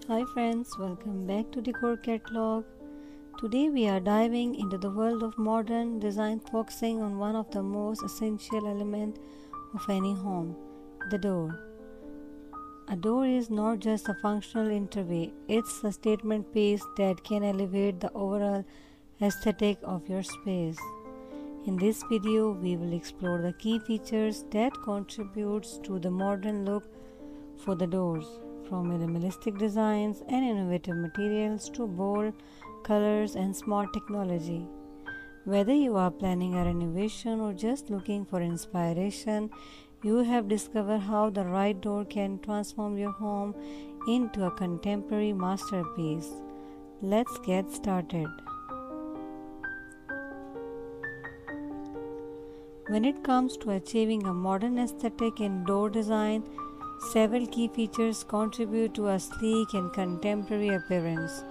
Hi friends, welcome back to Decor Catalog. Today we are diving into the world of modern design, focusing on one of the most essential elements of any home, the door. A door is not just a functional interway, it's a statement piece that can elevate the overall aesthetic of your space. In this video, we will explore the key features that contributes to the modern look for the doors, from minimalistic designs and innovative materials to bold colors and smart technology. Whether you are planning a renovation or just looking for inspiration, you have discovered how the right door can transform your home into a contemporary masterpiece. Let's get started. When it comes to achieving a modern aesthetic in door design, several key features contribute to a sleek and contemporary appearance.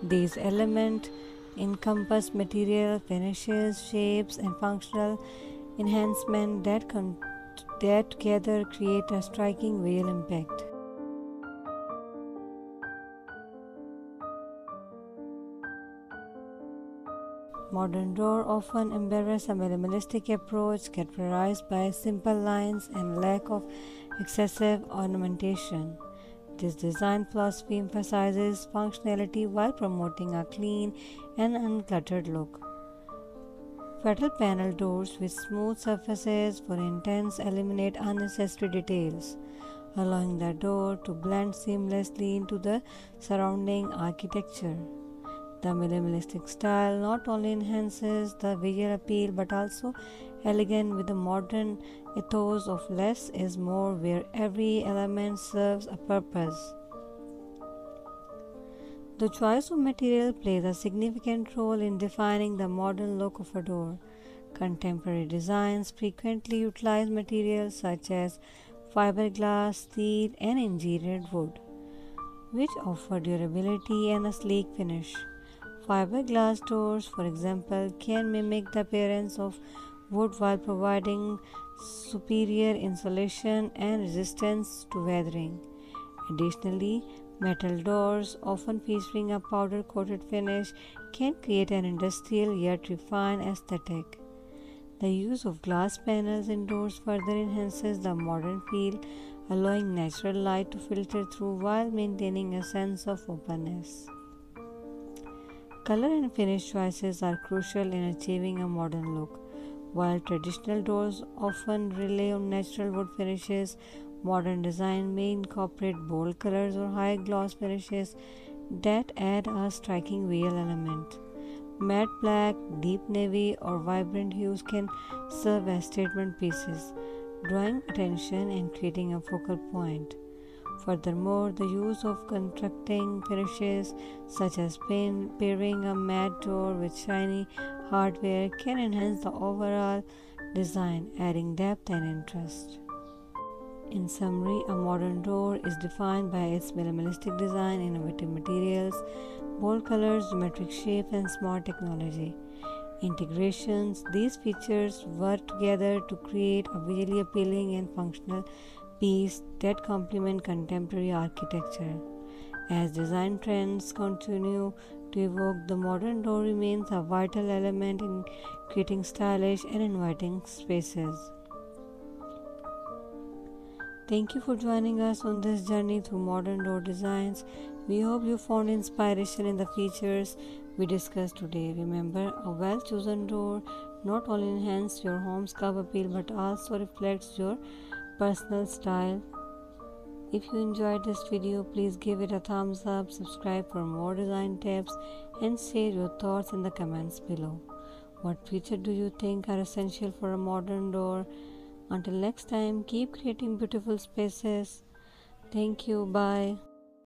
These elements encompass material, finishes, shapes, and functional enhancement that together create a striking visual impact. Modern doors often embrace a minimalistic approach characterized by simple lines and lack of excessive ornamentation. This design philosophy emphasizes functionality while promoting a clean and uncluttered look. Fatal panel doors with smooth surfaces, for instance, eliminate unnecessary details, allowing the door to blend seamlessly into the surrounding architecture. The minimalistic style not only enhances the visual appeal but also elegant with the modern ethos of less is more, where every element serves a purpose. The choice of material plays a significant role in defining the modern look of a door. Contemporary designs frequently utilize materials such as fiberglass, steel, and engineered wood, which offer durability and a sleek finish. Fiberglass doors, for example, can mimic the appearance of wood while providing superior insulation and resistance to weathering. Additionally, metal doors, often featuring a powder coated finish, can create an industrial yet refined aesthetic. The use of glass panels in doors further enhances the modern feel, allowing natural light to filter through while maintaining a sense of openness. Color and finish choices are crucial in achieving a modern look. While traditional doors often rely on natural wood finishes, modern design may incorporate bold colors or high gloss finishes that add a striking visual element. Matte black, deep navy, or vibrant hues can serve as statement pieces, drawing attention and creating a focal point. Furthermore, the use of contrasting finishes such as pairing a matte door with shiny hardware can enhance the overall design, adding depth and interest. In summary, a modern door is defined by its minimalistic design, innovative materials, bold colors, geometric shape, and smart technology. Integrations, these features work together to create a visually appealing and functional piece that complement contemporary architecture. As design trends continue to evolve, the modern door remains a vital element in creating stylish and inviting spaces. Thank you for joining us on this journey through modern door designs. We hope you found inspiration in the features we discussed today. Remember, a well chosen door not only enhances your home's curb appeal but also reflects your personal style. If you enjoyed this video, please give it a thumbs up, subscribe for more design tips, and share your thoughts in the comments below. What features do you think are essential for a modern door? Until next time, keep creating beautiful spaces. Thank you. Bye.